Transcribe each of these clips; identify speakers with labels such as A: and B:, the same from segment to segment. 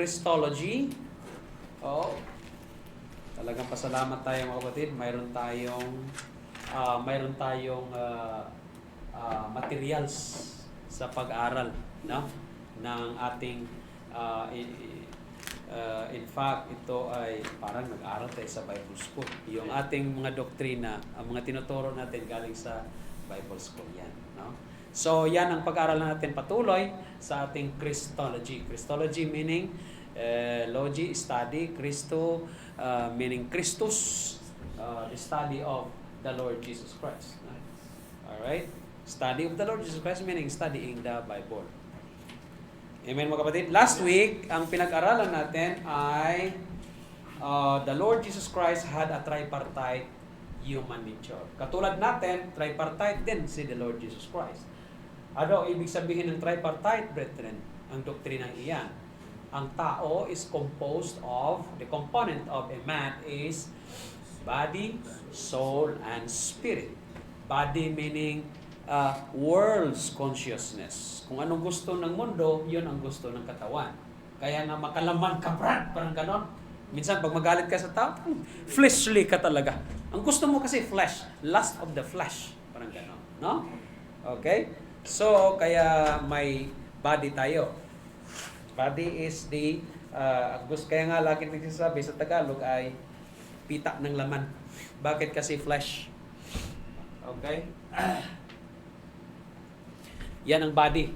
A: Christology. Oh, talagang pasalamat tayo mga kapatid. Mayroon tayong materials sa pag-aral, no? Ng ating in fact, ito ay parang nag-aral tayo sa Bible School. Yung ating mga doktrina, ang mga tinuturo natin galing sa Bible School yan, no? So, yan ang pag-aaral natin patuloy sa ating Christology. Christology meaning logy, study, Christo, meaning Christus, the study of the Lord Jesus Christ. Alright? Study of the Lord Jesus Christ meaning studying the Bible. Amen mga kapatid. Last week, ang pinag-aralan natin ay the Lord Jesus Christ had a tripartite human nature. Katulad natin, tripartite din si the Lord Jesus Christ. Ano ibig sabihin ng tripartite, brethren? Ang doktrinang iyan. Ang tao is composed of, the component of a man is body, soul, and spirit. Body meaning world's consciousness. Kung anong gusto ng mundo, yun ang gusto ng katawan. Kaya nga makalaman ka, Brad, parang ganon. Minsan, pag magalit ka sa tao, fleshly ka talaga. Ang gusto mo kasi flesh, lust of the flesh. Parang ganon, no? Okay? So, kaya may body tayo. Body is the, kaya nga lagi nagsasabi sa Tagalog ay pita ng laman. Bakit kasi flesh? Okay? Yan ang body.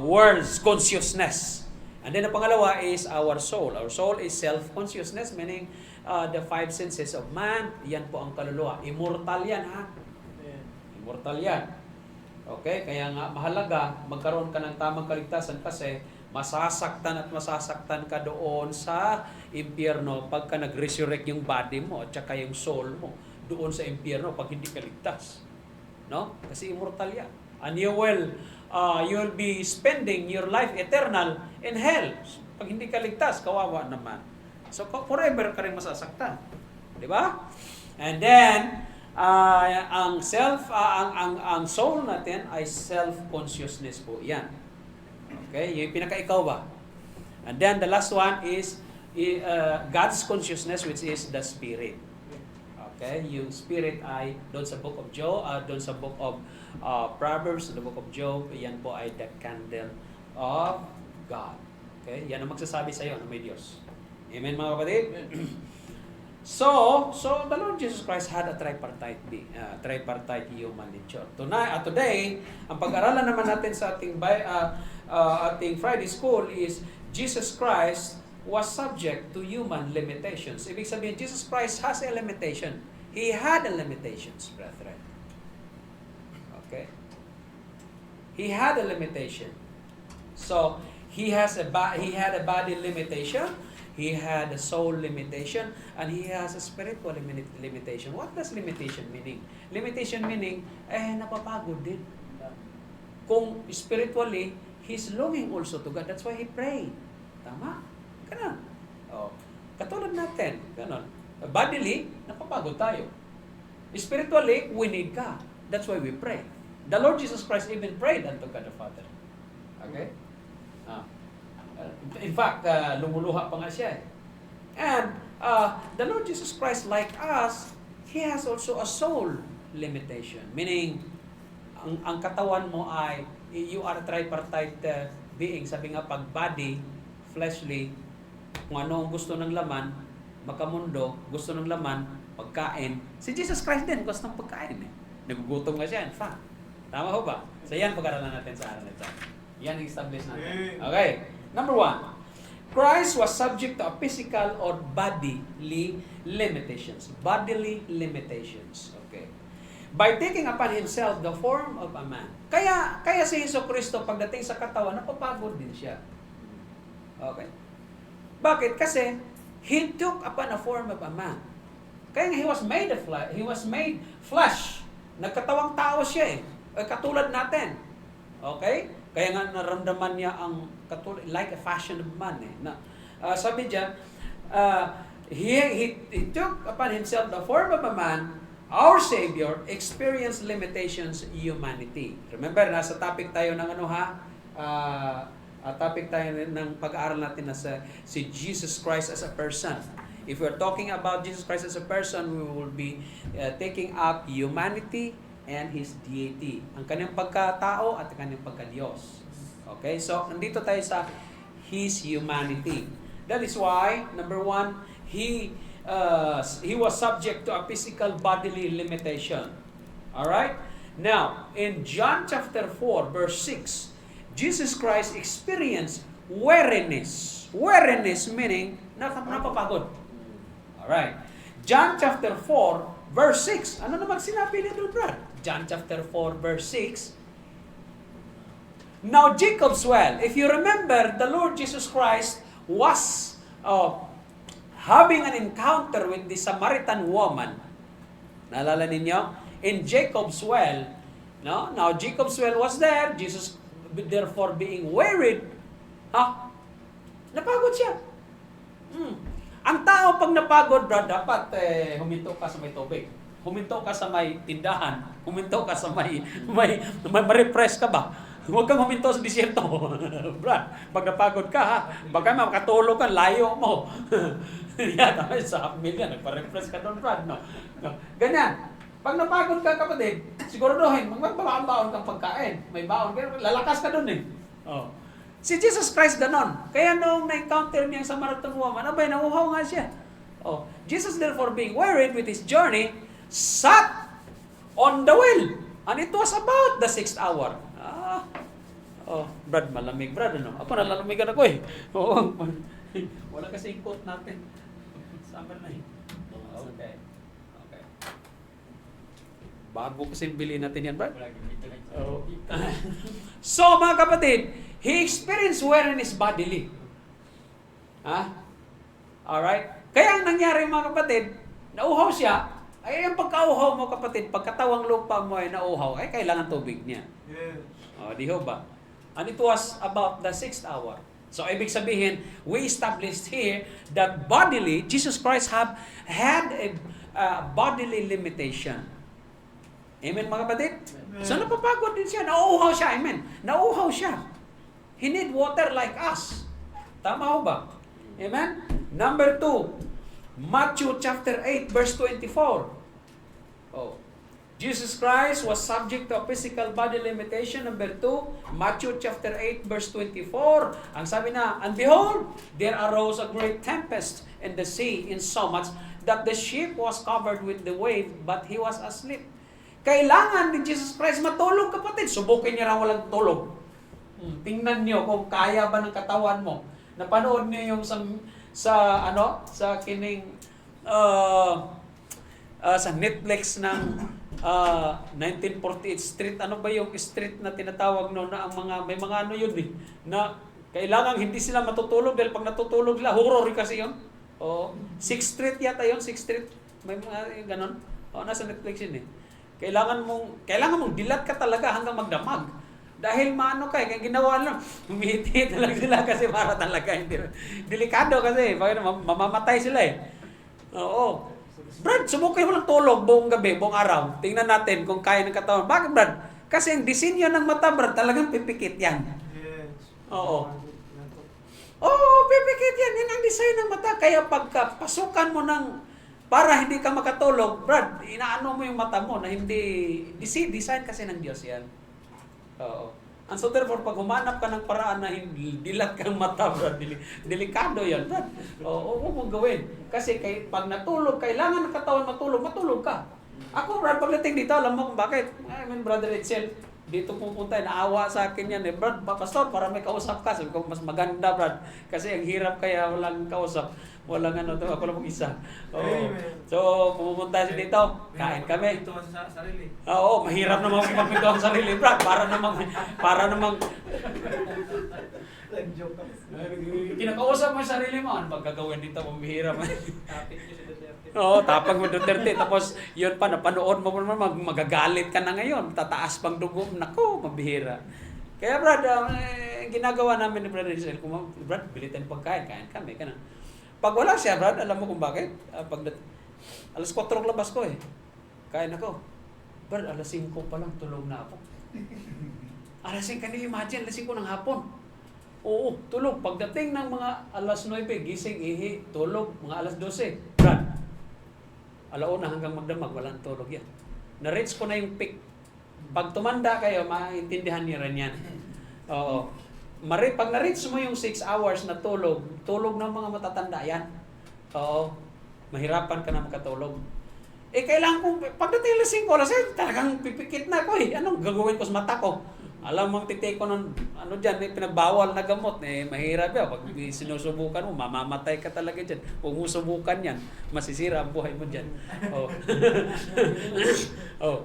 A: World's consciousness. And then ang pangalawa is our soul. Our soul is self-consciousness, meaning the five senses of man. Yan po ang kaluluwa. Immortal yan, ha? Immortal yan. Okay? Kaya nga mahalaga magkaroon ka ng tamang kaligtasan kasi masasaktan ka doon sa impyerno pagka nag-resurrect yung body mo at saka yung soul mo doon sa impyerno pag hindi ka ligtas. No? Kasi immortal yan. And you'll be spending your life eternal in hell. Pag hindi ka ligtas, kawawa naman. So forever ka rin masasaktan. Di ba? And then ang soul natin ay self-consciousness po. Yan. Okay? Yung pinaka-ikaw ba? And then the last one is God's consciousness, which is the spirit. Okay? Yung spirit ay doon sa book of Job, doon sa book of Proverbs, the book of Job, yan po ay the candle of God. Okay? Yan ang magsasabi sa iyo na may Diyos. Amen mga kapatid? So the Lord Jesus Christ had a tripartite human nature. Today, ang pag-aralan naman natin sa ating Friday school is Jesus Christ was subject to human limitations. Ibig sabihin, Jesus Christ has a limitation. He had a limitations, brethren. Okay? He had a limitation. So, he had a body limitation, he had a soul limitation, and he has a spiritual limitation. What does limitation meaning? Limitation meaning, napapagod din. Kung spiritually, he's longing also to God. That's why he prayed. Tama? Ganun. Katulad natin. Ganun. Bodily, napapagod tayo. Spiritually, we need God. That's why we pray. The Lord Jesus Christ even prayed unto God the Father. Okay? In fact, lumuluha pa nga siya. And the Lord Jesus Christ, like us, He has also a soul limitation. Meaning, ang katawan mo ay, you are a tripartite being. Sabi nga, pag body, fleshly, kung ano ang gusto ng laman, makamundo, gusto ng laman, pagkain. Si Jesus Christ din, gusto ng pagkain. Nagugutom nga siya, in fact. Tama ho ba? So yan, pag-aralan natin sa araw nito. Yan i-establish natin. Okay. Number 1. Christ was subject to a physical or bodily limitations. Bodily limitations. Okay. By taking upon Himself the form of a man. Kaya si Jesucristo pagdating sa katawan, napapagod din siya. Okay. Bakit? Kasi He took upon a form of a man. Kaya nga He was made flesh. Nagkatawang tao siya katulad natin. Okay? Kaya nga naramdaman niya ang katulad, like a fashion of man. Sabi diyan, he took upon Himself the form of a man. Our Savior experienced limitations in humanity. Remember, nasa topic tayo ng Topic tayo ng pag-aaral natin na si Jesus Christ as a person. If we're talking about Jesus Christ as a person, we will be taking up humanity and His deity. Ang kanyang pagkatao at ang kanyang pagka-Diyos. Okay? So, nandito tayo sa His humanity. That is why, number one, He was subject to a physical bodily limitation. Alright? Now, in John chapter 4, verse 6, Jesus Christ experienced weariness. Weariness meaning napapagod. Alright. John chapter 4, verse 6. Ano naman sinabi niya doon, Brad? John chapter 4, verse 6. Now Jacob's well. If you remember, the Lord Jesus Christ was having an encounter with the Samaritan woman. Naalala ninyo? In Jacob's well. No? Now Jacob's well was there. Jesus therefore being wearied. Napagod siya. Ang tao pag napagod, Brad, dapat huminto ka sa may tubig. Huminto ka sa may tindahan. Huminto ka sa may ma-refresh ka ba? Huwag kang huminto sa disyerto. Brad, pag napagod ka, ha? Baka makatulog ka, layo mo. Yan, sa milya, nagpa-refresh ka doon, Brad. No? Ganyan. Pag napagod ka, kapatid, siguraduhin, magbabaon kang pagkain. May baon, lalakas ka doon eh. Oh. Si Jesus Christ ganon. Kaya nung na-encounter niya sa Samaritan woman, abay, nauhaw nga siya. Oh. Jesus therefore being wearied with his journey, sat on the well. And it was about the 6th hour. Brad, malamig, Brad, ano? Ako, nalalamigan ako eh. Oo. Wala kasi coat natin. Summer na eh. Okay. Okay. Bago kasi bilhin natin yan, Brad. Oh. So, mga kapatid, he experienced weariness bodily. Alright? Kaya ang nangyari, mga kapatid, nauhaw siya. Ay, ang pagkauhaw mo, kapatid, pagkatawang lupa mo ay nauhaw, ay kailangan tubig niya.
B: Yes.
A: Di ho ba? And it was about the 6th hour. So, ibig sabihin, we established here that bodily, Jesus Christ had a bodily limitation. Amen, mga kapatid? So, napapagod din siya. Nauuhaw siya. Amen. Nauuhaw siya. He need water like us. Tama ho ba? Amen? Number 2, Matthew chapter 8, verse 24. Jesus Christ was subject to a physical body limitation. Number 2, Matthew chapter 8, verse 24. Ang sabi na, and behold, there arose a great tempest in the sea, insomuch that the ship was covered with the wave, but he was asleep. Kailangan ni Jesus Christ matulog, kapatid. Subukin niya raw walang tulog. Tingnan niyo kung kaya ba ng katawan mo. Napanood niyo yung sa kining sa Netflix ng 1948 Street. Ano ba yung street na tinatawag no na ang may mga ano yun eh, na kailangan hindi sila matutulog dahil pag natutulog sila, horror kasi yun. 6th Street yata yun, 6th Street. May mga ganon. Nasa Netflix yun eh. Kailangan mong dilat ka talaga hanggang magdamag. Dahil maano kaya ginawa lang, humiti talaga sila kasi para talaga hindi. Delikado kasi, mamamatay sila eh. Oo. Brad, subukin mo lang tulog buong gabi, buong araw. Tingnan natin kung kaya ng katawan. Bakit, Brad? Kasi ang disenyo ng mata, Brad, talagang pipikit yan.
B: Yes.
A: Oo. Pipikit yan. Yan ang design ng mata. Kaya pagka pasukan mo ng para hindi ka makatulog, Brad, inaano mo yung mata mo na hindi, design kasi ng Diyos yan. Oo. And so therefore, pag humanap ka ng paraan na hindi dilat kang mata, Brad, delikado yan, Brad. Huwag mong gawin. Kasi pag natulog, kailangan ng katawan matulog ka. Ako, Brad, pagdating dito, alam mo kung bakit? Brother Edsel, dito pupunta, naawa sa akin yan. Brad, pastor, para may kausap ka. Sabi ko, mas maganda, Brad. Kasi ang hirap kaya walang kausap. Walang ako lang mag-isa. So, pumunta siya dito. Kain kami.
B: Ito sa sarili.
A: Oo, mahirap naman magpapinto ang sarili, Brad. Para namang
B: Nag-joke ako.
A: kinakausap mo yung sarili mo. Ano pagkagawin dito kung mahirap?
B: Tapit niyo si Duterte.
A: Oo, tapang mo Duterte. Tapos, yun pa, napanood mo naman, magagalit ka na ngayon. Tataas pang dugo. Naku, mabihira. Kaya, Brad, ginagawa namin ni Brother Israel, Brad, bilitin pagkain. Kain kami, ganun. Pag wala siya, Brad, alam mo kung bakit? Alas 4 labas ko eh. Kain ako. Brad, alas 5 pa lang, tulog na ako. Alas 5, can you imagine? Alas 5 ng hapon. Oo, tulog. Pagdating ng mga alas 9, gising, ihi, tulog, mga alas 12, Brad, alauna hanggang magdamag, walang tulog yan. Na-reach ko na yung peak. Pag tumanda kayo, maintindihan niyo rin yan. Oo. Pag na-reach mo yung 6 hours na tulog, tulog ng mga matatanda yan. Oo. Mahirapan ka na makatulog. Kailangan ko, pagdating alas 5 oras, talagang pipikit na ako eh. Anong gagawin ko sa mata ko? Alam mo, titake ko ng, pinagbawal na gamot, mahirap yan. Pag sinusubukan mo, mamamatay ka talaga dyan. Huwag mo subukan yan, masisira ang buhay mo dyan. Oh. Oh.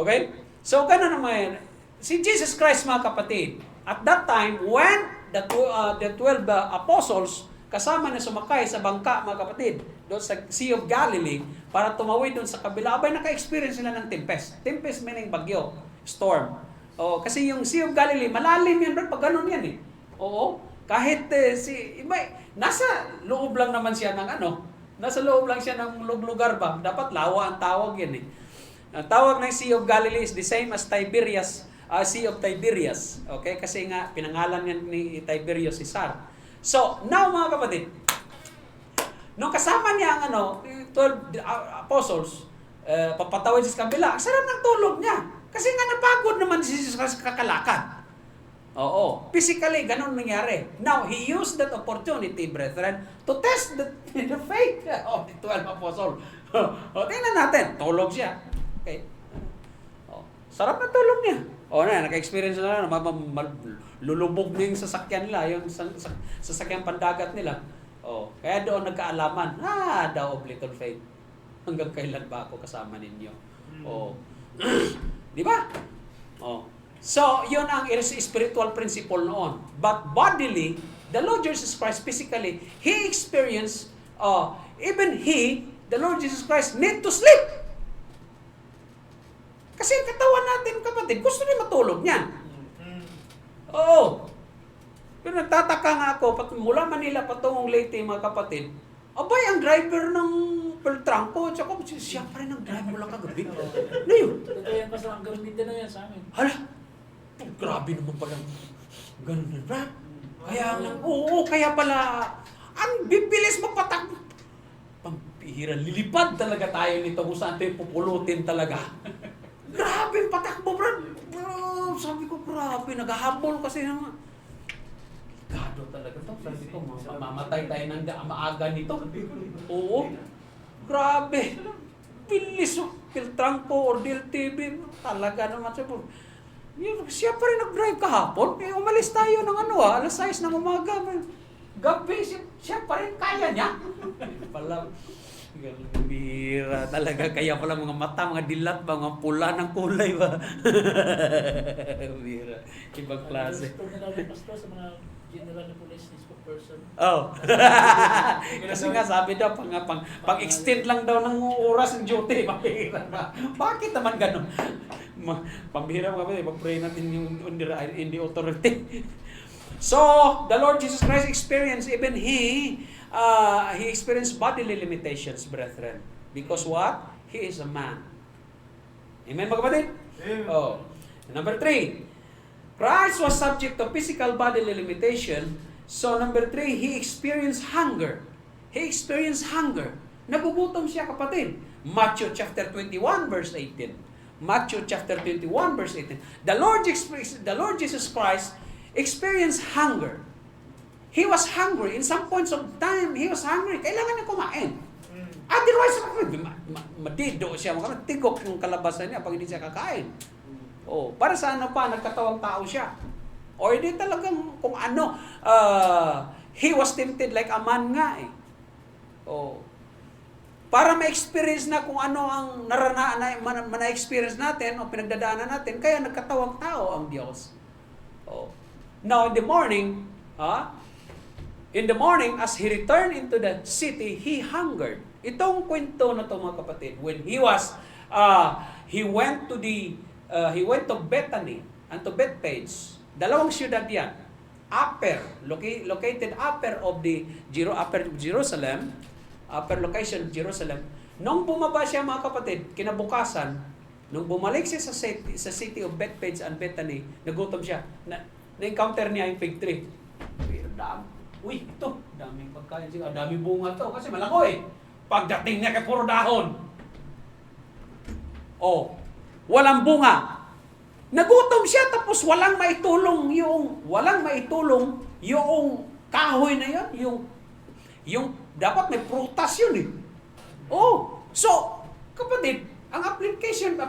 A: Okay? So, gano'n naman. Si Jesus Christ, mga kapatid, at that time, when the 12 apostles, kasama na sumakay sa bangka, mga kapatid, doon sa Sea of Galilee, para tumawid doon sa kabila, abay naka-experience sila ng tempest. Tempest meaning bagyo, storm. Oh, kasi yung Sea of Galilee, malalim yan, pag ganun yan eh. Oo, kahit nasa loob lang naman siya ng nasa loob lang siya ng lugar ba? Dapat lawa ang tawag yan eh. Ang tawag ng Sea of Galilee is the same as Tiberias, Sea of Tiberias. Okay, kasi nga, pinangalan yan ni Tiberius Caesar. So, now mga kapatid, nung kasama niya ang 12 apostles, papatawid sa kabila, ang sarap ng tulog niya. Kasi nga napagod naman si Jesus Christ kakalakad. Oo. Physically, ganun nangyari. Now, He used that opportunity, brethren, to test the faith of the 12 apostles. Tingnan natin. Tulog siya. Okay. Sarap na tulog niya. Naka-experience na lulubog na yung sasakyan nila, yung sasakyan pandagat nila. Kaya doon nagkaalaman, daw of little faith. Hanggang kailan ba ako kasama ninyo? Di ba? So, yun ang spiritual principle noon. But bodily, the Lord Jesus Christ physically, He experienced, even the Lord Jesus Christ, need to sleep. Kasi ang katawan natin, kapatid, gusto rin matulog niyan. Oo. Pero nagtataka nga ako, mula Manila patungong Leyte, mga kapatid, abay, ang driver ng Peltrangco, tsaka siya pa rin ang driver lang kagabi. Ano yun?
B: Totoo yan pa sa hanggang Mindanao yan sa amin.
A: Hala, grabe naman pala. Ganun na, Brad. Kaya pala, ang bibilis magpatak. Pampihira, lilipad talaga tayo nito kung saan tayo pupulutin talaga. Grabe yung patakbo, Brad. Sabi ko, grabe, naghahabol kasi naman. Gado talaga to. Sabi ko, mamamatay tayo ng maaga nito. Oo. Grabe. Bilis o. Peltrangco or DLTV. Talaga naman siya po. Siya pa rin nag-drive kahapon. Umalis tayo ng alas 6 ng umaga. Gabi, siya pa rin kaya niya. Pala, bira talaga. Kaya pala mga mata, mga dilat ba, mga pula ng kulay ba. Bira. Ibang klase.
B: Gusto nila ng pastor sa mga general na police spokesperson.
A: Kasi nga sabi daw pang-extend lang daw ng oras ng duty. Mabihira na. Bakit naman ganun? Pambihira mo kami, mag-pray natin yung in the authority. So, the Lord Jesus Christ experienced, even He experienced bodily limitations, brethren. Because what? He is a man. Amen, mga kapatid? Number 3, Christ was subject to physical bodily limitation. So, number 3, He experienced hunger. He experienced hunger. Nagugutom siya, kapatid. Matthew chapter 21, verse 18. Matthew chapter 21, verse 18. The Lord Jesus Christ experienced hunger. He was hungry. In some points of time, He was hungry. Kailangan niya kumain. Otherwise, madido siya. Tigok yung kalabasan niya pag hindi siya kakain. Para sa nagkatawang tao siya. O hindi talagang kung ano, He was tempted like a man nga eh. Para ma-experience na kung ano ang na-experience natin o pinagdadaanan natin, kaya nagkatawang tao ang Diyos. Now, in the morning, as He returned into the city, He hungered. Itong kwento na to, mga kapatid, when He went to Bethany and to Bethpage. Dalawang siyudad yan. Located upper Jerusalem, upper location Jerusalem. Nung bumaba siya, mga kapatid, kinabukasan, nung bumalik siya sa city of Bethpage and Bethany, nagutom siya. Na-encounter niya yung fig tree. Pero uy, ito, daming pagkain siya, daming bunga to, kasi malako eh. Pagdating niya kay puro dahon. Oh, walang bunga. Nagutom siya tapos walang maitulong yung kahoy na yun, yung dapat may prutas yun eh. Oh, so kapatid, ang application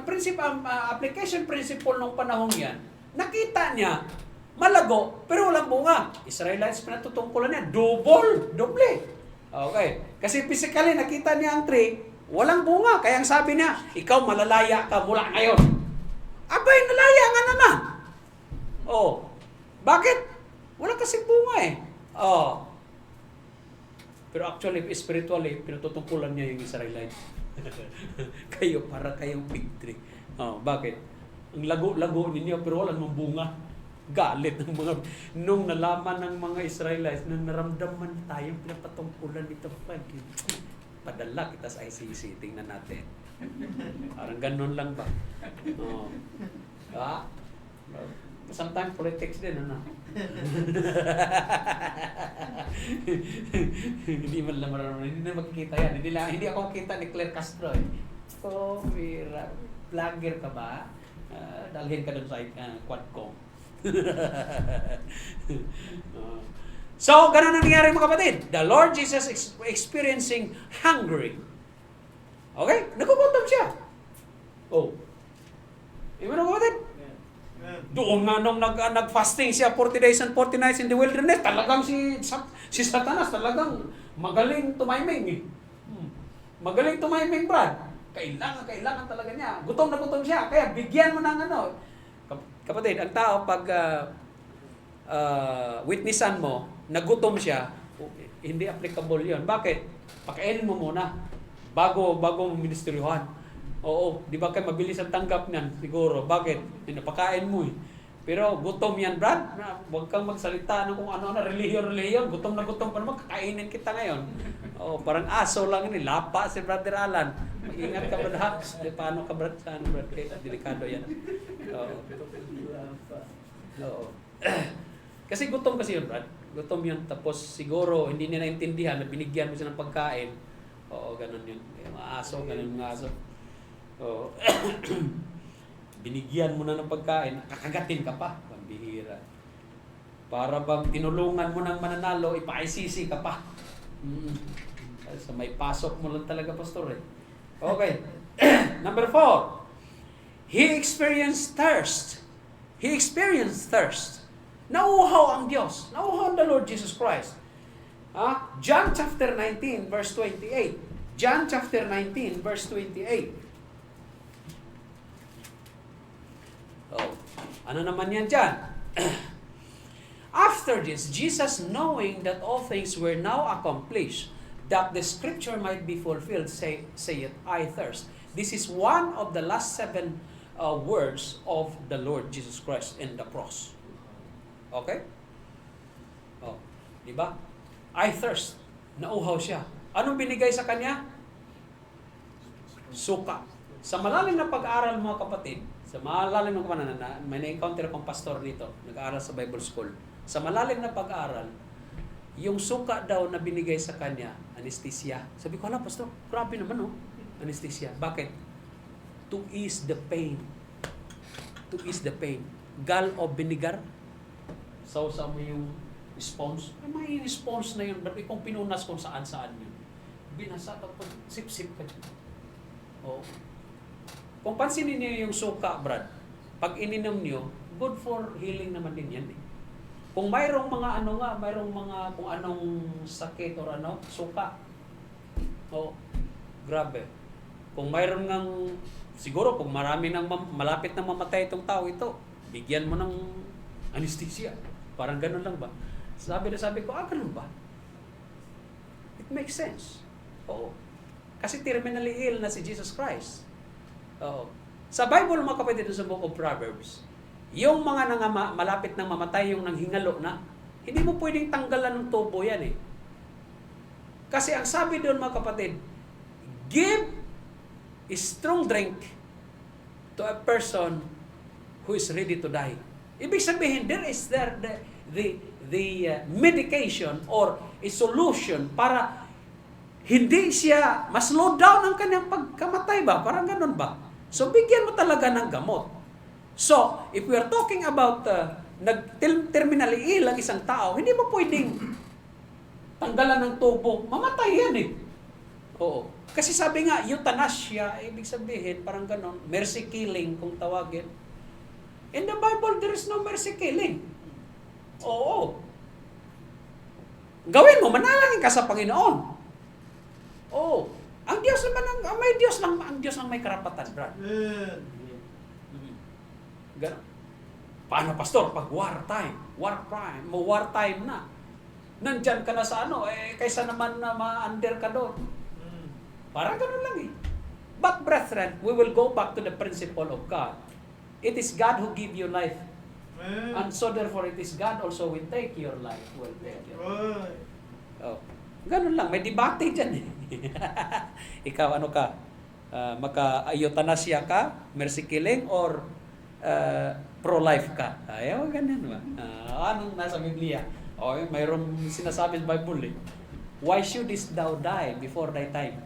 A: principle ng panahon yan, nakita niya malago pero walang bunga. Israelites pinatutungkulan niya, doble. Okay, kasi physically nakita niya ang tree, walang bunga, kaya ang sabi niya, ikaw malalaya ka mula ngayon. Abay, nalaya nga naman. Oh, bakit? Wala kasing bunga eh. Oh. Pero actually, spiritually, pinatutungkulan niya yung Israelites. Kayo, para kayong fig tree. Oh, bakit? Ang lago-lago ninyo, pero wala namang bunga. Galit ng mga, nung nalaman ng mga Israelites, nung naramdaman tayong pinapatungkulan nito, padala kita sa ICC, tingnan natin. Parang ganun lang ba? Oh. Sometimes politics din, ano? Hindi man lang marunong, hindi na makikita yan. Hindi ako makita ni Claire Castro eh. So, vlogger ka ba? Dalhin ka dun sa Quadcom. So, ganun ang nangyari mga kapatid. The Lord Jesus experiencing hungry. Okay? Nagugutom siya. Oh. Amen mga kapatid? Doon nga nung nag-fasting siya 40 days and 40 nights in the wilderness, talagang si Satanas talagang magaling tumaiming eh. Magaling tumaiming, Brad. Kailangan talaga niya. Gutom na gutom siya. Kaya bigyan mo ng ano. Kapatid, ang tao pag witnessan mo, nagutom siya, hindi applicable yun. Bakit? Pakainin mo muna bago mo ministeryohan. Oo, di ba kayo mabilis ang tanggap niyan? Siguro. Bakit? Napakain mo eh. Pero gutom yan, Brad. Huwag kang magsalita ng kung ano-ano, relihiyon. Gutom na gutom pa naman, kakainin kita ngayon. Oo, parang aso lang yun. Lapa si Brother Alan. Mag-ingat ka, Brad Hacks. Paano ka, Brad? Saan, Brad? Delikado yan. Oo. Oo. Kasi gutom kasi yun, Brad. Gutom yun. Tapos siguro, hindi niya naintindihan na binigyan mo siya ng pagkain. Oo, ganun yun. Mga aso, ganun mga aso. Oh. Binigyan mo na ng pagkain, kakagatin ka pa. Pambihira. Para bang tinulungan mo ng mananalo, ipa-ICC ka pa. So may pasok mo lang talaga, pastor eh. Okay. Number 4. He experienced thirst. Nauuhaw ang Diyos. Nauuhaw ang the Lord Jesus Christ. John chapter 19 verse 28. John chapter 19 verse 28. Oh, ano naman yan dyan? After this, Jesus, knowing that all things were now accomplished, that the scripture might be fulfilled, saith, I thirst. This is one of the last 7 words of the Lord Jesus Christ in the cross. Okay? Oh, di ba? I thirst. Nauhaw siya. Anong binigay sa kanya? Suka. Sa malalim na pag-aaral, mga kapatid, sa malalim ng may na-encounter akong pastor dito, nag-aaral sa Bible School. Sa malalim na pag-aaral, yung suka daw na binigay sa kanya, anesthesia. Sabi ko, hala, pastor, grabe naman, oh. Anesthesia. Bakit? To ease the pain. To ease the pain. Gall o vinegar. Sausaw mo yung sponge. May sponge na yun. Dapat kung pinunas kung saan-saan yun. Binasa, tapos sip-sip ka dyan. Oh. Kung pansinin niyo yung suka, Brad, pag ininom niyo, good for healing naman din yan eh. Kung mayroong mga kung anong sakit or ano, suka. Oh, grabe. Kung mayroong siguro kung marami nang malapit na mamatay itong tao ito, bigyan mo ng anesthesia. Parang ganun lang ba? Sabi ko, ganun ba? It makes sense. Oo. Kasi terminally ill na si Jesus Christ. Oo. Sa Bible, mga kapatid, sa book of Proverbs, yung mga malapit nang mamatay, yung nanghingalo na, hindi mo pwedeng tanggalan ng tubo yan eh. Kasi ang sabi doon, mga kapatid, give a strong drink to a person who is ready to die. Ibig sabihin, the medication or a solution para hindi siya ma-slow down ang kanyang pagkamatay ba? Parang ganun ba? So, bigyan mo talaga ng gamot. So, if we are talking about nag-terminally ill ang isang tao, hindi mo pwedeng tanggalan ng tubo. Mamatay yan eh. Oo. Kasi sabi nga, euthanasia, ibig sabihin, parang ganun, mercy killing kung tawagin. In the Bible, there is no mercy killing. Oo. Gawin mo, manalangin ka sa Panginoon. Oo. Ang Diyos naman, may Diyos lang, ang Diyos lang may karapatan, brad. Ganun. Paano, pastor? Pag wartime na. Nandyan ka na sa kaysa naman na ma-under ka doon. Parang ganun lang eh. But brethren, we will go back to the principle of God. It is God who give you life. And so therefore, it is God also will take your life. Will take your life. Oh. Ganun lang. May debate dyan eh. Ikaw ano ka? Maka-euthanasia ka? Mercy killing? Or pro-life ka? Ayaw, ganyan ba? Anong nasa Biblia? Mayroong sinasabi sa Bible eh. Why shouldest thou die before thy time?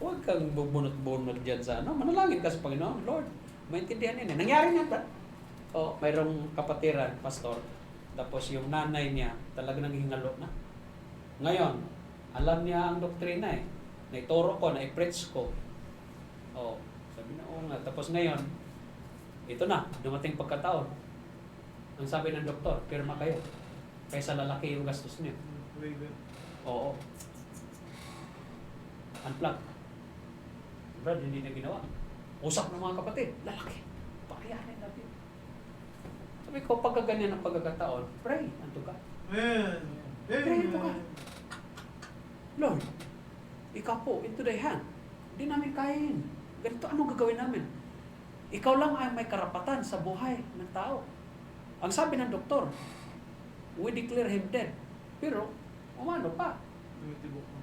A: Huwag kang bubunot-bunot dyan sa manalangin ka sa Panginoon. Lord, maintindihan yun eh. Nangyari nga ba? Mayroong kapatiran, pastor. Tapos yung nanay niya, talaga nanghingalo na. Ngayon, alam niya ang doktrina eh. Naituro ko, naipreach ko. Sabi na, nga. Tapos ngayon, ito na, dumating pagkataon. Ang sabi ng doktor, pirma kayo. Kaysa lalaki yung gastos niyo. Oo. Unplug. Brad, hindi na ginawa. Usap ng mga kapatid, lalaki. Pakayanin natin. Sabi ko, pagka ganyan ang pagkakataon, pray unto God. Pray unto God. Lord, ikaw po, into thy hand. Hindi namin kain. Ganito, anong gagawin namin? Ikaw lang ay may karapatan sa buhay ng tao. Ang sabi ng doktor, we declare him dead. Pero, umano pa?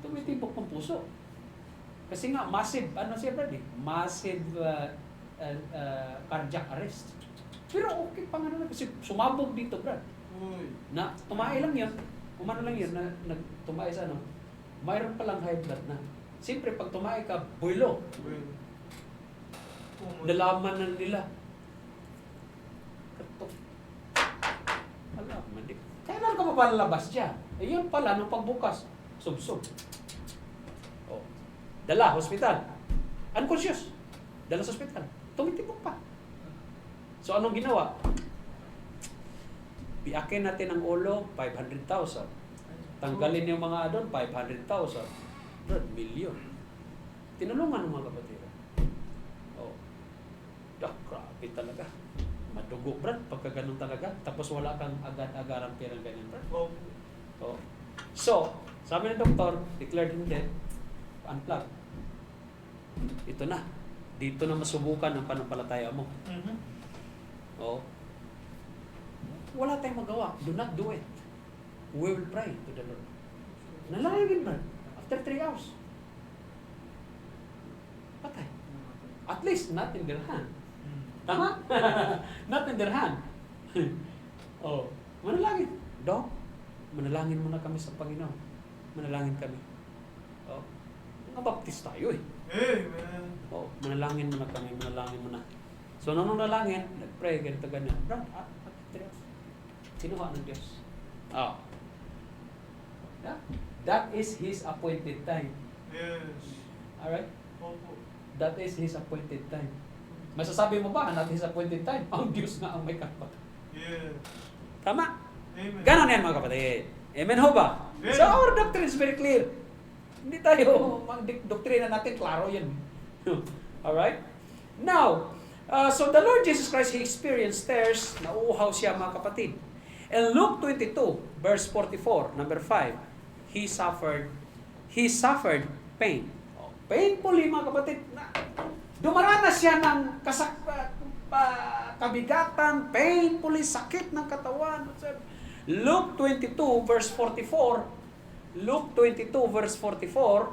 A: Tumitibok ng puso. Kasi nga, massive, siya Brad eh? Massive cardiac arrest. Pero okay pa nga naman kasi sumabog dito, Brad. Na, tumae lang yun. Umano lang yun, na tumae sa mayroon palang high blood na. Siyempre, pag tumae ka, buwilo. Nalaman na nila. Katok. Alam, mandi. Kailan ka pa palabas siya? Yun pala, nung pagbukas, sub-sub. Dala, hospital. Unconscious. Dala sa hospital. Tumitibok pa. So, anong ginawa? Biakin natin ang ulo, 500,000. Tanggalin yung mga doon, 500,000. Brad, million. Tinulungan ng mga kapatid. Grabe talaga. Madugo, Brad, pagka ganun talaga. Tapos wala kang agad-agarang perang ganyan, Brad. So, sabi ng doktor, declared him dead, unplug. Ito na. Dito na masubukan ang panampalataya mo. Wala tayong magawa. Do not do it. We will pray to the Lord. Nalangin ba? After 3 hours. Patay. At least not in their hand. Tama? Not in their hand. Manalangin. Dok, manalangin muna kami sa Panginoon. Manalangin kami. Mga baptist tayo eh.
C: Amen.
A: Manalangin muna kami, manalangin muna. So, nung nalangin, nag-pray, ganito, ganyan. Brad, kinuha ng Diyos. That is His appointed time.
C: Yes.
A: Alright?
C: Opo.
A: That is His appointed time. Masasabi mo ba, not His appointed time? Ang Diyos nga ang may karapatan.
C: Yes.
A: Tama?
C: Amen.
A: Ganon yan mga kapatid. Amen ho ba?
C: Amen.
A: So our doctrine is very clear. Hindi tayo, doktrina natin, klaro yan. Alright? Now, so the Lord Jesus Christ, He experienced thirst, nauuhaw siya mga kapatid. In Luke 22, verse 44, number 5, He suffered pain. Painfully mga kapatid. Dumaranas siya ng kabigatan, painfully, sakit ng katawan. Luke 22 verse 44. Luke 22 verse 44.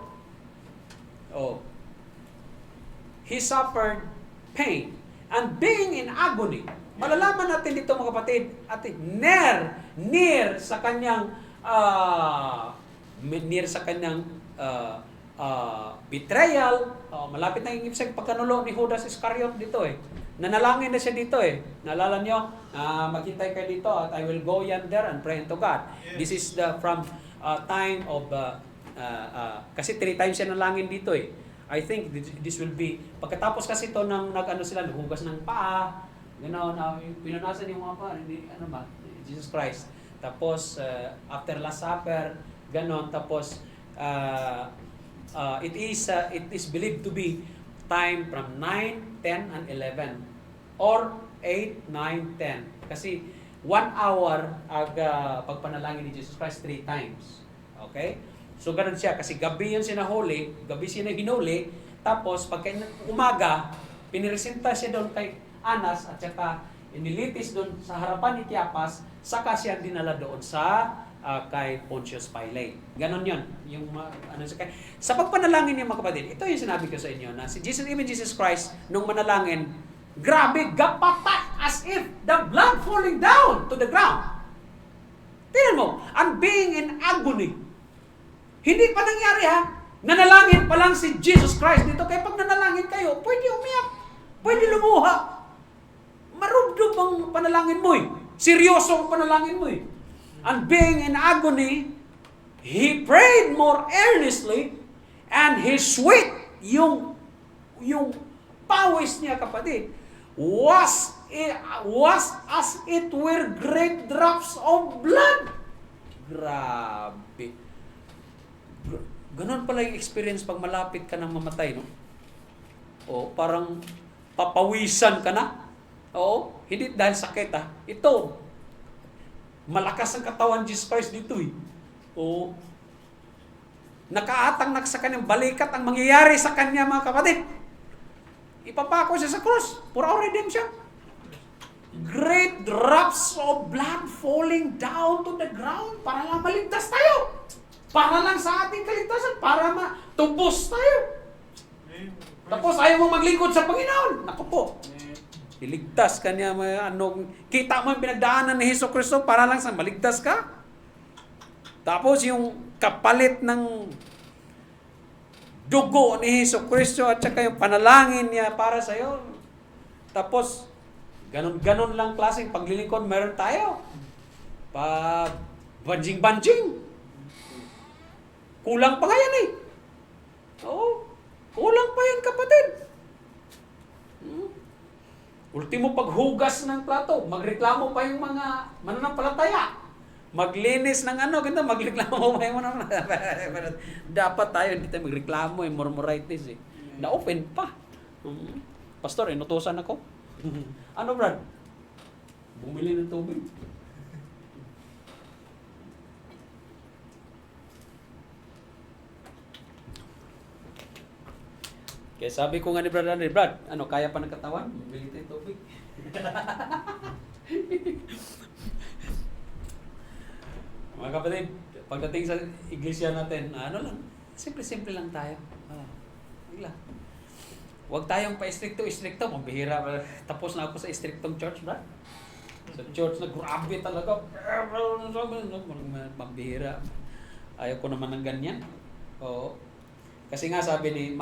A: He suffered pain. and being in agony. Malalaman natin dito mga kapatid, at near sa kanyang betrayal, malapit na yung ibig pagkanulo ni Judas Iscariot dito eh. Nanalangin na siya dito eh. Naalala nyo, maghintay kayo dito at I will go yonder and pray unto God.
C: Yes.
A: This is from time of, kasi 3 times siya nalangin dito eh. I think this will be, pagkatapos kasi ito ng naghugas ng paa, pinunasan yung mga paa, Jesus Christ. Tapos, after Last Supper, ganon, tapos, it is believed to be time from 9, 10, and 11 or 8, 9, 10 kasi 1 hour pagpanalangin ni Jesus Christ 3 times. Okay? So ganun siya kasi gabi yun sinahuli, gabi siya hinuli, tapos pagka umaga piniresenta siya doon kay Anas at saka inilitis doon sa harapan ni Kiapas, saka siya dinala doon sa kay Pontius Pilate. Ganon yun. Yung, sa pagpanalangin niya mga kapatid, ito yung sinabi ko sa inyo na si Jesus Christ, nung manalangin, grabe, gapatak as if the blood falling down to the ground. Tingnan mo, and being in agony. Hindi pa nangyari ha. Nanalangin pa lang si Jesus Christ dito. Kaya pag nanalangin kayo, pwede umiyak. Pwede lumuha. Marubdob ang panalangin mo eh. Seryoso ang panalangin mo eh. And being in agony, he prayed more earnestly, and his sweat, yung pawis niya kapatid, was as it were great drops of blood. Grabe. Ganon pala yung experience pag malapit ka ng mamatay, no? O, parang papawisan ka na. Oo, hindi dahil sakit ha. Ito, malakas ang katawan Jesus Christ dito eh. Oo. Nakaatang sa kanyang balikat ang mangyayari sa kanya mga kapatid. Ipapako siya sa cross for our redemption. Great drops of blood falling down to the ground para lang maligtas tayo. Para lang sa ating kaligtasan, para matubos tayo. Tapos ayaw mo maglingkod sa Panginoon. Naku po. Iligtas ka niya, kita mo yung pinagdaanan ni Hesus Kristo para lang sa maligtas ka. Tapos yung kapalit ng dugo ni Hesus Kristo at saka yung panalangin niya para sa iyo. Tapos, ganon lang klaseng paglilingkod meron tayo. Banjing-banjing. Kulang pa nga yan eh. Oo. Kulang pa yan kapatid. Ultimo paghugas ng plato, magreklamo pa yung mga mananampalataya. Maglinis ng ganito, magreklamo pa yung mananampalataya. Dapat tayo, hindi tayo magreklamo, murmuritis eh. Na-open pa. Pastor, inutusan ako. Ano Brad? Bumili ng tubig. Kaya sabi ko nga ni Brad, kaya pa ng katawan? Bili tayo tubig. Mga kapatid, pagdating sa iglesia natin, lang, simple-simple lang tayo. Bigla. Huwag tayong pa-istrikto, mabihira. Tapos na ako sa istriktong church, Brad. Sa church na grabe talaga. Mabihira. Ayaw ko naman ng ganyan. Oo. Kasi nga sabi ni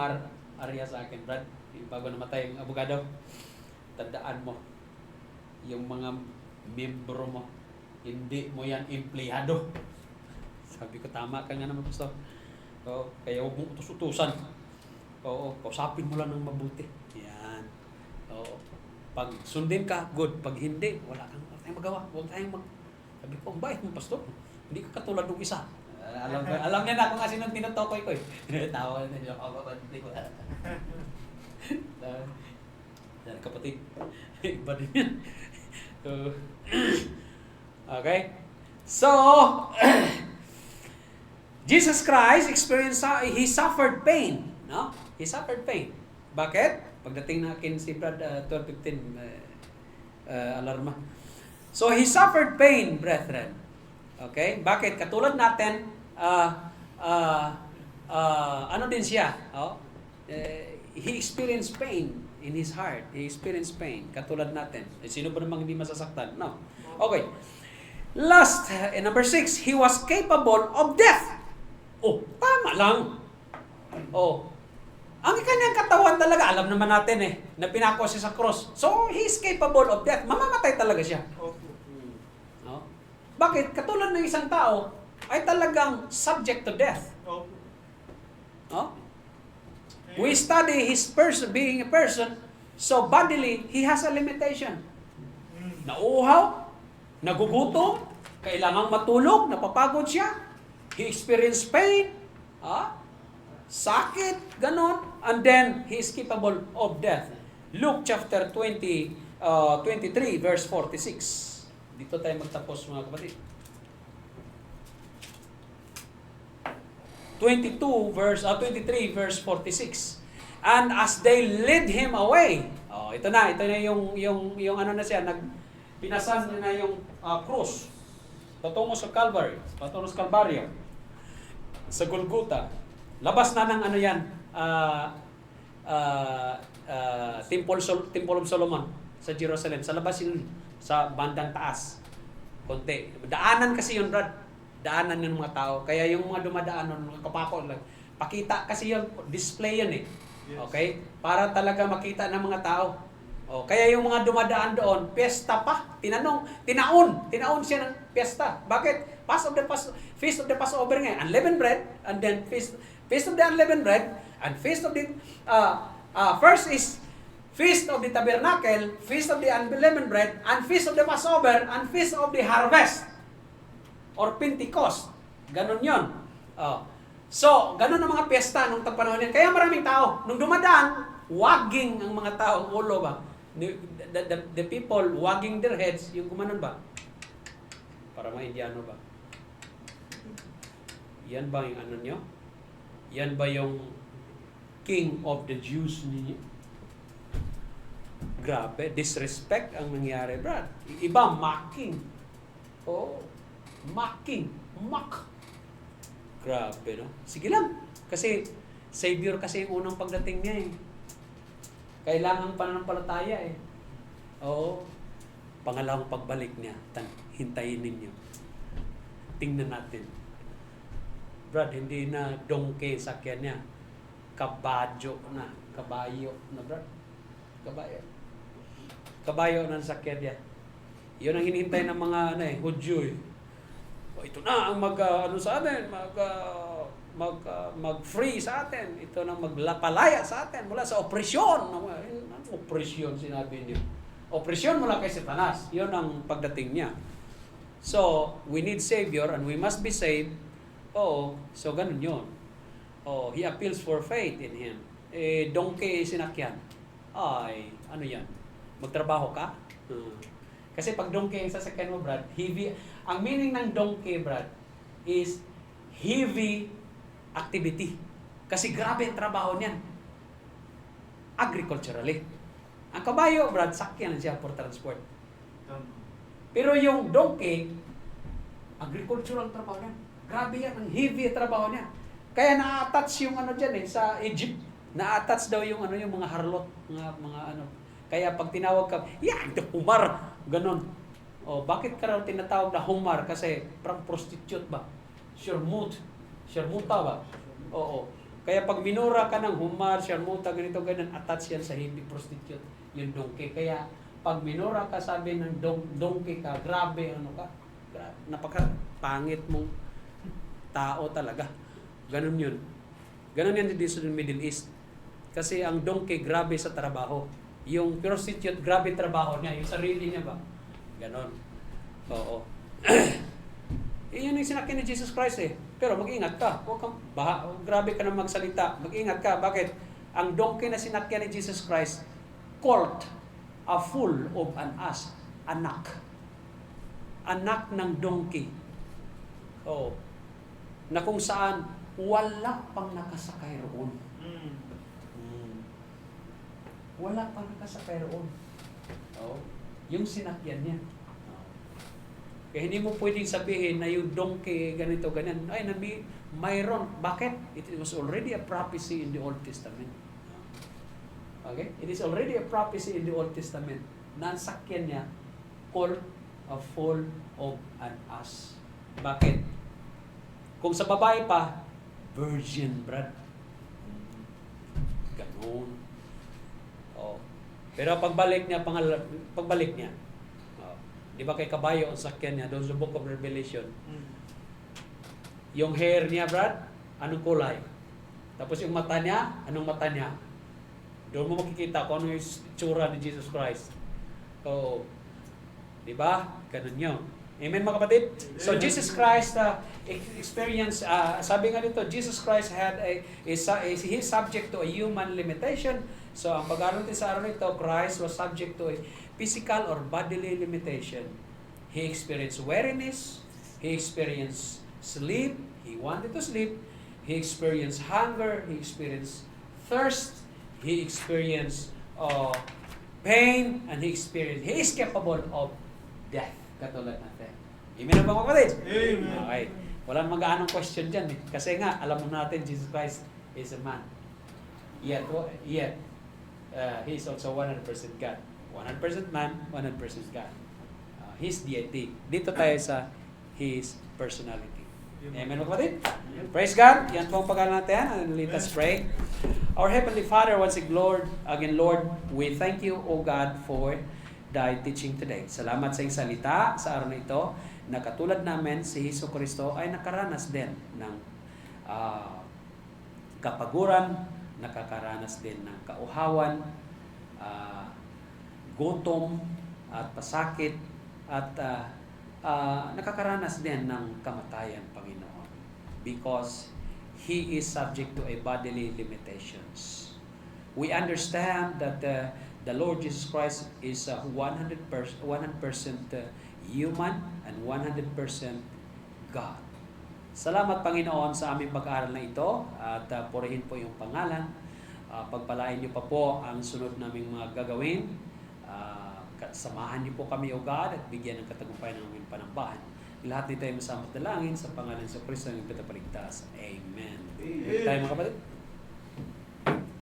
A: Arya sa akin, Brad, bago namatay yung abogado, tandaan mo, yung mga membro mo, hindi mo yan empleyado. Sabi ko, tama ka nga naman, Pastor. Oo, kaya huwag mong utus-utusan. Oo, kausapin mo lang ng mabuti. Yan. Oo. Pag sundin ka, good. Pag hindi, wala tayong magawa. Huwag tayong Sabi ko, ang bait mo, Pastor. Hindi ka katulad ng isa. Alam niya na kung nga sinong tinutokoy ko eh. Tawa na niya ako. Yan kapatid. Iba din yan. Okay? So, Jesus Christ he suffered pain. No? He suffered pain. Bakit? Pagdating na akin si Brad 12:15 alarma. So, he suffered pain, brethren. Okay? Bakit? Katulad natin, ano din siya? He experienced pain. in his heart. He experienced pain. Katulad natin. Sino ba namang hindi masasaktan? No. Okay. Last, number 6, he was capable of death. Oh, tama lang. Oh. Ang kanyang katawan talaga, alam naman natin na pinako siya sa cross. So, he is capable of death. Mamamatay talaga siya.
C: Opo.
A: No? Bakit? Katulad ng isang tao, ay talagang subject to death.
C: Opo.
A: No? We study his person, being a person, so bodily, he has a limitation. Nauuhaw, nagugutom, kailangang matulog, napapagod siya, he experienced pain, sakit, ganon, and then he is capable of death. Luke chapter 23, verse 46. Dito tayo magtapos, mga kapatid. 23 verse 46. And as they led him away. Ito na yung ano na siya, pinasan niya na yung cross patungo sa Calvary, patungo sa Calvario, sa Golgotha. Labas na ng ano yan, Temple of Solomon sa Jerusalem. Sa labas yun, sa bandang taas. Konti. Daanan kasi yun, Brad. Daanan ng mga tao. Kaya yung mga dumadaan, mga kapako, pakita kasi yun, display yan eh.
C: Yes.
A: Okay? Para talaga makita ng mga tao. Kaya yung mga dumadaan doon, piyesta pa. Tinaon siya ng piyesta. Bakit? Feast of the Passover nga. Unleavened bread, and then feast of the unleavened bread, and feast of the, first is Feast of the Tabernacle, Feast of the Unleavened Bread, and Feast of the Passover, and Feast of the Harvest. Or Pentecost. Ganon yun. So, ganon ang mga piyesta nung panahon yan. Kaya maraming tao. Nung dumadaan, wagging ang mga tao, ulo ba? The people wagging their heads, yung gumanon ba? Para mga Indiano ba? Yan ba yung ano nyo? Yan ba yung King of the Jews ninyo? Grabe, disrespect ang nangyari, Brad. Iba, mocking. Mocking. Mock. Grabe, no? Sige lang. Kasi, Savior kasi yung unang pagdating niya eh. Kailangan pananampalataya eh. Pangalawang pagbalik niya. Hintayin ninyo. Tingnan natin. Brad, hindi na donkey sakyan niya. Kabayo na, Brad. Kabayo na sakyan niya. Yun ang hinihintay ng mga Hudyo eh. Ito na ang sa atin, mag-free sa atin. Ito na magpalaya sa atin mula sa opresyon. Anong opresyon sinabi niyo? Opresyon mula kay Satanas. Yun ang pagdating niya. So, we need Savior and we must be saved. So ganun yun. He appeals for faith in Him. Donkey sinakyan. Ano yan? Magtrabaho ka? Kasi pag donkey yung sasakyan mo, Brad, heavy. Ang meaning ng donkey, Brad, is heavy activity. Kasi grabe ang trabaho niyan. Agriculturally. Ang kabayo, Brad, sakyan siya for transport. Pero yung donkey, agricultural trabaho niya. Grabe yan, ang heavy trabaho niya. Kaya na-attach yung dyan sa Egypt. Na-attach daw yung yung mga harlot, mga Kaya pag tinawag ka, humar, ganon. Bakit ka raw tinatawag na humar? Kasi prostitute ba? Sharmuta ba? Kaya pag minura ka ng humar, sharmuta, ganito, ganon, attach yan sa heavy prostitute, yung donkey. Kaya pag minura ka, sabi ng donkey ka, grabe, ka? Napaka-pangit mong tao talaga. Ganon yun. Ganon yan dito sa Middle East. Kasi ang donkey, grabe sa trabaho. Yung prostitute, grabe trabaho niya. Yung sarili niya ba? Ganon. Yun yung sinakyan ni Jesus Christ eh. Pero mag-ingat ka. Grabe ka na magsalita. Mag-ingat ka. Bakit? Ang donkey na sinakyan ni Jesus Christ, colt, full of an ass. Anak. Anak ng donkey. Na kung saan wala pang nakasakay roon. Wala pang nakasakay roon. Yung sinakyan niya. Kaya hindi mo pwedeng sabihin na yung donkey ganito, ganyan. Mayroon. Bakit? It was already a prophecy in the Old Testament. Okay? It is already a prophecy in the Old Testament. Nansakyan niya, call of fall of an ass. Bakit? Kung sa babae pa, virgin, brad. Ganun. Oh. Pero pagbalik niya, pagbalik niya, oh. Di ba kay kabayo ang sakyan niya, doon sa Book of Revelation, yung hair niya, brad, anong kulay? Tapos yung mata niya, anong mata niya? Doon mo makikita kung ano yung tsura ni Jesus Christ. Oo. Di ba? Ganun yun. Amen, mga kapatid? So, Jesus Christ experience, sabi nga dito, Jesus Christ had he's subject to a human limitation. So, ang pag-aaral natin sa araw nito, Christ was subject to a physical or bodily limitation. He experienced weariness. He experienced sleep. He wanted to sleep. He experienced hunger. He experienced thirst. He experienced pain. And he is capable of death. Katulad natin. Amen na ba, mga kapatid?
C: Amen.
A: Okay. Walang mag-aanong question dyan eh. Kasi nga, alam mo natin, Jesus Christ is a man. Yet he is also 100% God. 100% man, 100% God. His deity. Dito tayo sa His personality. Amen, mga kapatid? Praise God. Yan po ang pag-aaral natin. And let us pray. Our Heavenly Father, once again, Lord, we thank you, O God, for thy teaching today. Salamat sa iyong salita sa araw na ito, na katulad namin, si Hesus Kristo ay nakaranas din ng kapaguran, nakakaranas din ng kauhawan, gutom, at pasakit, at nakakaranas din ng kamatayan, Panginoon. Because He is subject to a bodily limitations. We understand that the Lord Jesus Christ is 100% human and 100% God. Salamat, Panginoon, sa aming pag-aaral na ito at purihin po yung pangalan. Pagpalain niyo pa po ang sunod naming mga gagawin. Samahan niyo po kami, O God, at bigyan ng katagumpayan ng aming panambahan. Lahat nito ay masamot dalangin sa pangalan sa Kristo ng Pitapaligtas. Amen.
C: Amen.
A: Tayo, mga kapatid.